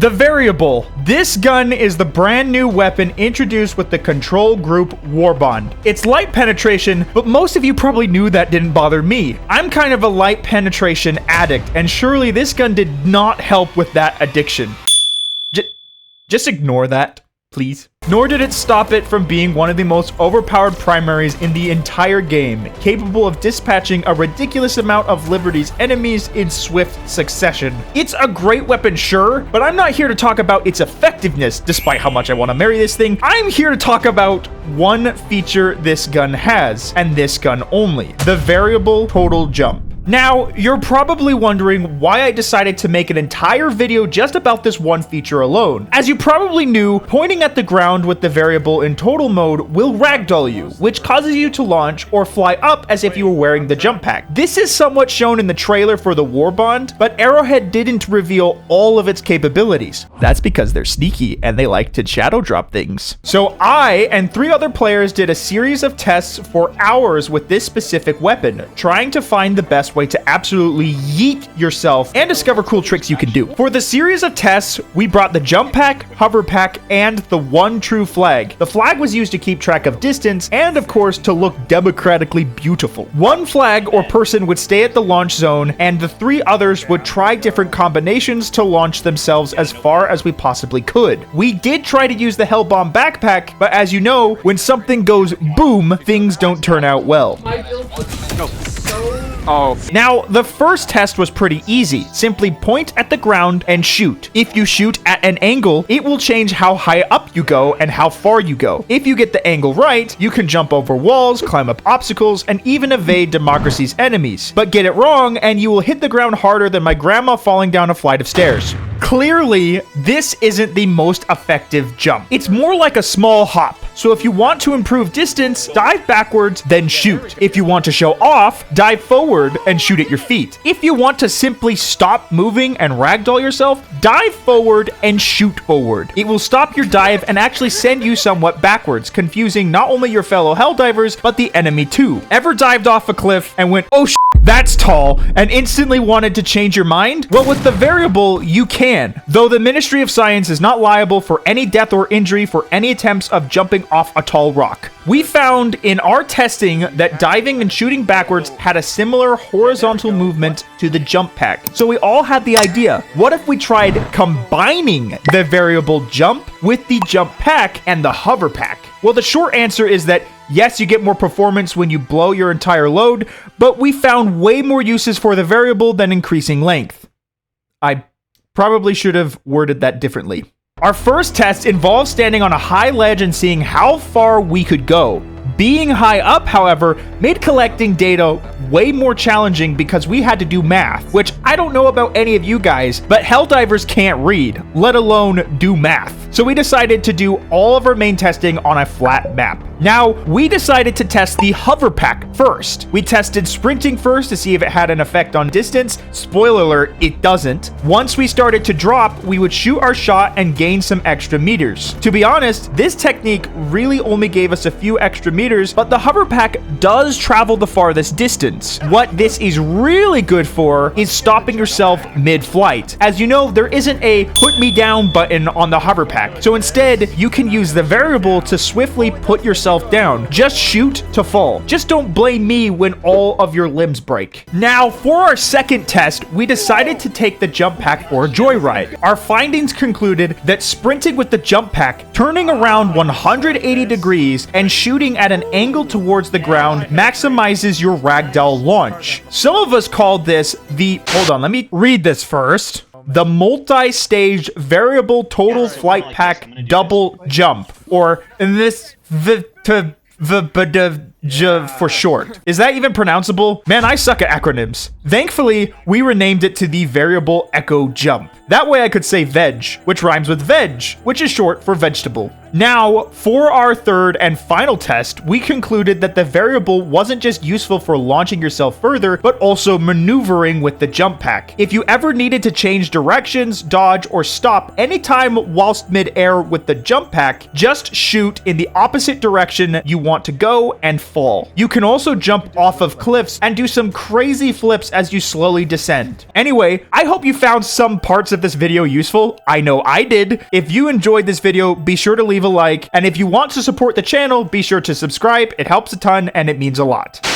The variable. This gun is the brand new weapon introduced with the control group Warbond. It's light penetration, but most of you probably knew that didn't bother me. I'm kind of a light penetration addict, and surely this gun did not help with that addiction. Just ignore that, please. Nor did it stop it from being one of the most overpowered primaries in the entire game, capable of dispatching a ridiculous amount of Liberty's enemies in swift succession. It's a great weapon, sure, but I'm not here to talk about its effectiveness, despite how much I want to marry this thing. I'm here to talk about one feature this gun has, and this gun only: the variable total jump. Now, you're probably wondering why I decided to make an entire video just about this one feature alone. As you probably knew, pointing at the ground with the variable in total mode will ragdoll you, which causes you to launch or fly up as if you were wearing the jump pack. This is somewhat shown in the trailer for the Warbond, but Arrowhead didn't reveal all of its capabilities. That's because they're sneaky and they like to shadow drop things. So I and 3 other players did a series of tests for hours with this specific weapon, trying to find the best way to absolutely yeet yourself and discover cool tricks you can do. For the series of tests, we brought the jump pack, hover pack, and the one true flag. The flag was used to keep track of distance and, of course, to look democratically beautiful. One flag or person would stay at the launch zone, and the 3 others would try different combinations to launch themselves as far as we possibly could. We did try to use the Hellbomb backpack, but as you know, when something goes boom, things don't turn out well. Now, the first test was pretty easy. Simply point at the ground and shoot. If you shoot at an angle, it will change how high up you go and how far you go. If you get the angle right, you can jump over walls, climb up obstacles, and even evade democracy's enemies. But get it wrong, and you will hit the ground harder than my grandma falling down a flight of stairs. Clearly, this isn't the most effective jump. It's more like a small hop. So if you want to improve distance, dive backwards, then shoot. If you want to show off, dive forward and shoot at your feet. If you want to simply stop moving and ragdoll yourself, dive forward and shoot forward. It will stop your dive and actually send you somewhat backwards, confusing not only your fellow Helldivers, but the enemy too. Ever dived off a cliff and went, oh shit, that's tall, and instantly wanted to change your mind? Well, with the variable, you can, though the Ministry of Science is not liable for any death or injury for any attempts of jumping off a tall rock. We found in our testing that diving and shooting backwards had a similar horizontal movement to the jump pack. So we all had the idea, what if we tried combining the variable jump with the jump pack and the hover pack? Well, the short answer is that yes, you get more performance when you blow your entire load, but we found way more uses for the variable than increasing length. I probably should have worded that differently. Our first test involved standing on a high ledge and seeing how far we could go. Being high up, however, made collecting data way more challenging because we had to do math, which I don't know about any of you guys, but Helldivers can't read, let alone do math. So we decided to do all of our main testing on a flat map. Now, we decided to test the hover pack first. We tested sprinting first to see if it had an effect on distance. Spoiler alert, it doesn't. Once we started to drop, we would shoot our shot and gain some extra meters. To be honest, this technique really only gave us a few extra meters, but the hover pack does travel the farthest distance. What this is really good for is stopping yourself mid-flight. As you know, there isn't a put me down button on the hover pack. So instead, you can use the variable to swiftly put yourself down. Just shoot to fall. Just don't blame me when all of your limbs break. Now, for our second test, we decided to take the jump pack for a joyride. Our findings concluded that sprinting with the jump pack, turning around 180 degrees, and shooting at an angle towards the ground maximizes your ragdoll launch. Some of us called this the... Hold on, let me read this first. The multi-stage variable total flight pack double jump, or this for short. Is that even pronounceable? Man, I suck at acronyms. Thankfully, we renamed it to the variable echo jump. That way I could say veg, which rhymes with veg, which is short for vegetable. Now, for our third and final test, we concluded that the variable wasn't just useful for launching yourself further, but also maneuvering with the jump pack. If you ever needed to change directions, dodge, or stop anytime whilst mid-air with the jump pack, just shoot in the opposite direction you want to go and fall. You can also jump off of cliffs and do some crazy flips as you slowly descend. Anyway, I hope you found some parts of this video useful. I know I did. If you enjoyed this video, be sure to leave a like, and if you want to support the channel, be sure to subscribe. It helps a ton and it means a lot.